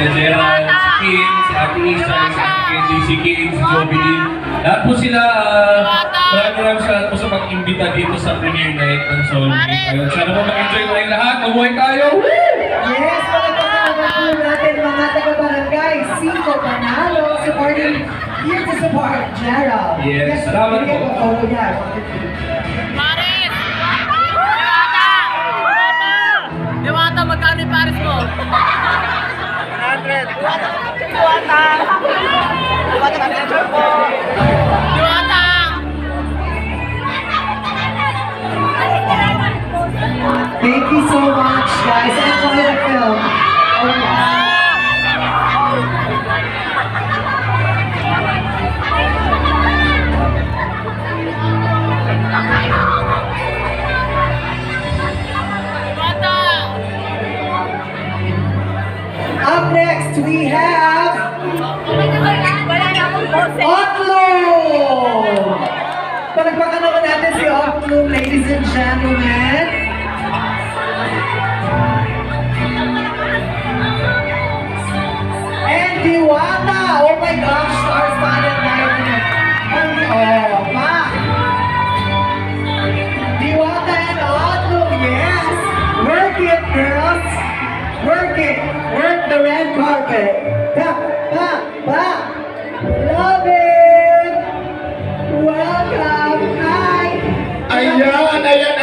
sila Gerald, si Kim, si Ate Isa, si Ate Candy, si Kim, si Joby. Lahat po sila, maraming salamat po sa pag-imbita dito sa premiere night ng Soulmate. Ayun, sana po mag-enjoy tayong lahat. Mabuhay tayo! Yes, palagpakan po natin mga taga-barangay, Cinco Panalo, supporting here to support Gerald. Yes, salamat po. Paris! Diwata, magkano yung Paris mo? 100. Diwata! Diwata! Thank you so much, guys. Enjoy the film. Up next, we have Otlo! Palagpakan naman natin si Otlo, ladies and gentlemen. And Diwata! Oh my gosh, star-studded lighting. Oh, ma! Diwata and Otlo, yes! Work it, girls! Work it! Work the red carpet! Pa! Pa! Pa! Love it! Welcome! Hi!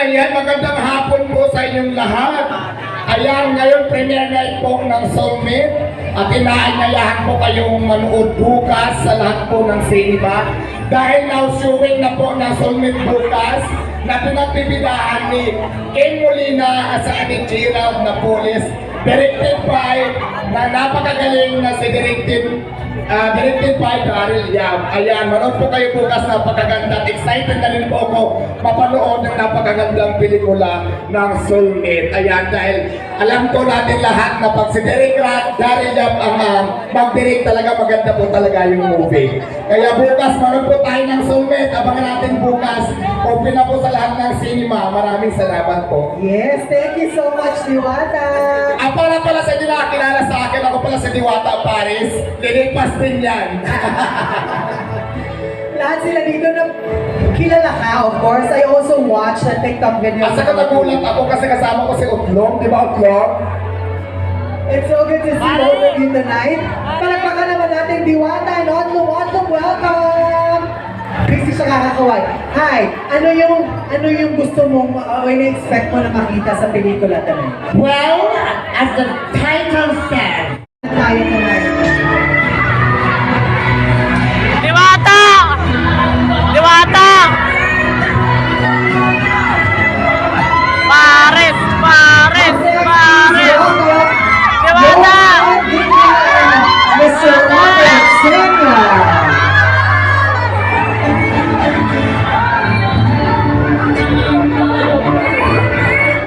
Ayan, magandang hapon po sa inyong lahat. Ayan, ngayon premiere night po ng Soulmate at inaanyayahan po kayong manood bukas sa lahat po ng cinema dahil now showing na po ng Soulmate bukas na pinagbibidahan ni Ken Molina at sa ni Gerald Napoles, directed by na napakagaling na si directed by Daryl Yap. Ayan, manood po kayo bukas, napakaganda. Excited na rin po ako mapanood ng napakagandang pelikula ng Soulmate. Ayan, dahil alam ko natin lahat na pag si Daryl Yap ang mag-direct talaga, maganda po talaga yung movie. Kaya bukas, manood po tayo ng Soulmate. Abangan natin bukas. Open na po sa lahat ng cinema. Maraming salamat po. Yes, thank you so much, Diwata! Para pala sa inyo nakakilala sa akin, ako pala si Diwata Paris. Lilipas din yan. Lahat sila dito na kilala ka, of course. I also watch the TikTok videos. At saka nagulat ako kasi kasama ko si Utlong. Di ba Utlong? It's so good to see both of you tonight. Palagpakan naman natin Diwata and Otlong. Otlong, welcome! Christy siya kakakaway. Hi, ano yung gusto mong, ina-expect mo na makita sa pelikula tonight? Well, as the title said,